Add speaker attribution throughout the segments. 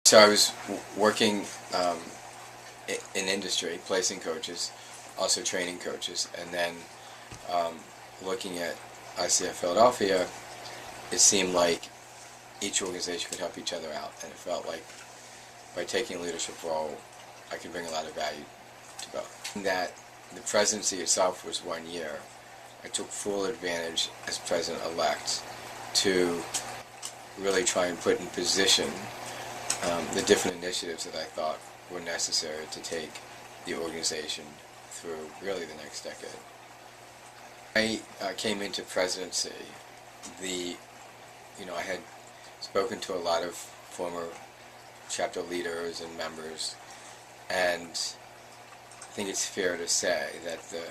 Speaker 1: So I was working in industry, placing coaches, also training coaches, and then looking at ICF Philadelphia, it seemed like each organization could help each other out, and it felt like by taking a leadership role, I could bring a lot of value to both. That the presidency itself was 1 year. I took full advantage as president-elect to really try and put in position the different initiatives that I thought were necessary to take the organization through really the next decade. I came into presidency. I had spoken to a lot of former chapter leaders and members, and I think it's fair to say that the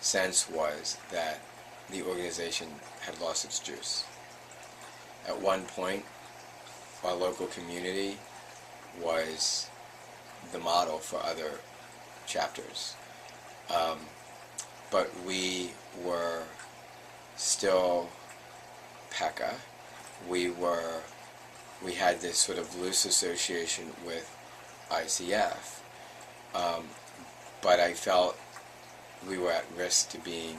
Speaker 1: sense was that the organization had lost its juice. At one point, our local community was the model for other chapters, but we were still PECA. We had this sort of loose association with ICF, but I felt we were at risk to being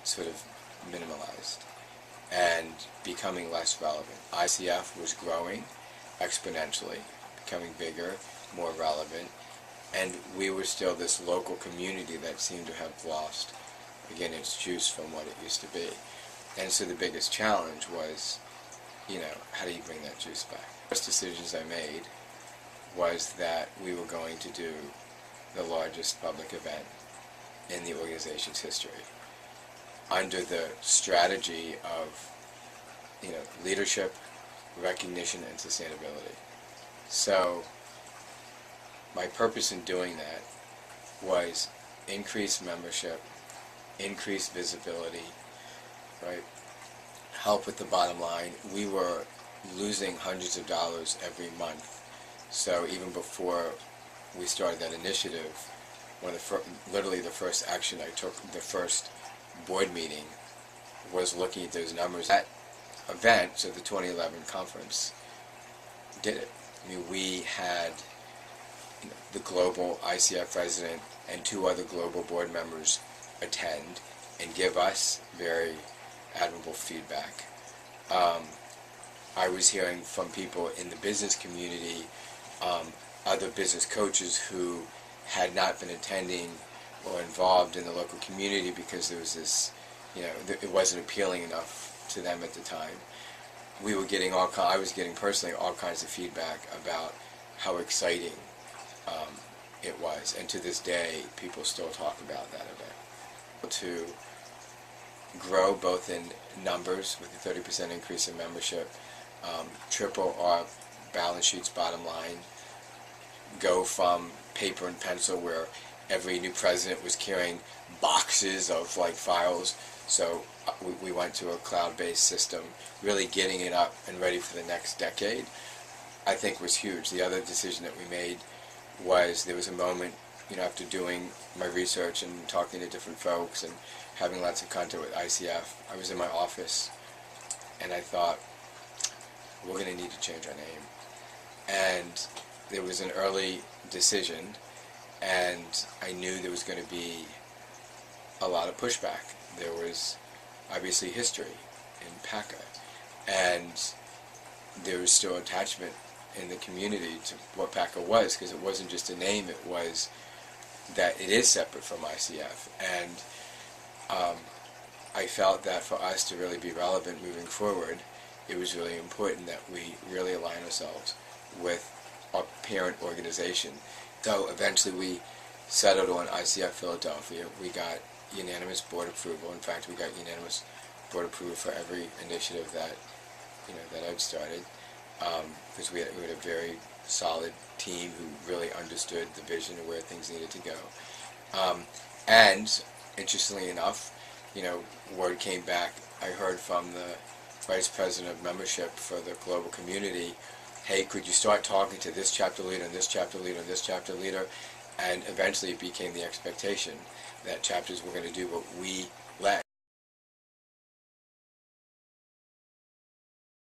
Speaker 1: sort of minimalized and becoming less relevant. ICF was growing exponentially, becoming bigger, more relevant, and we were still this local community that seemed to have lost, again, its juice from what it used to be. And so the biggest challenge was, how do you bring that juice back? The first decisions I made was that we were going to do the largest public event in the organization's history, under the strategy of leadership, recognition, and sustainability. So my purpose in doing that was increase membership, increase visibility, right? Help with the bottom line. We were losing hundreds of dollars every month. So even before we started that initiative, literally the first action I took, the first board meeting, was looking at those numbers. That event, so the 2011 conference, did it. We had the global ICF president and 2 other global board members attend and give us very admirable feedback. I was hearing from people in the business community, other business coaches who had not been attending or involved in the local community because there was this, it wasn't appealing enough to them at the time. We were getting I was getting personally all kinds of feedback about how exciting it was, and to this day, people still talk about that event. To grow both in numbers with a 30% increase in membership, triple our balance sheet's bottom line, go from paper and pencil where every new president was carrying boxes of files, so we went to a cloud-based system, really getting it up and ready for the next decade, I think was huge. The other decision that we made was, there was a moment, after doing my research and talking to different folks and having lots of contact with ICF, I was in my office and I thought, we're going to need to change our name. And there was an early decision, and I knew there was going to be a lot of pushback. There was obviously history in PECA, and there was still attachment in the community to what PECA was, because it wasn't just a name, it was that it is separate from ICF. And I felt that for us to really be relevant moving forward, it was really important that we really align ourselves with our parent organization. So eventually we settled on ICF Philadelphia. We got unanimous board approval. In fact, we got unanimous board approval for every initiative that that I'd started, because we had a very solid team who really understood the vision of where things needed to go. And interestingly enough, word came back. I heard from the vice president of membership for the global community, hey, could you start talking to this chapter leader and this chapter leader and this chapter leader? And eventually it became the expectation that chapters were going to do what we led.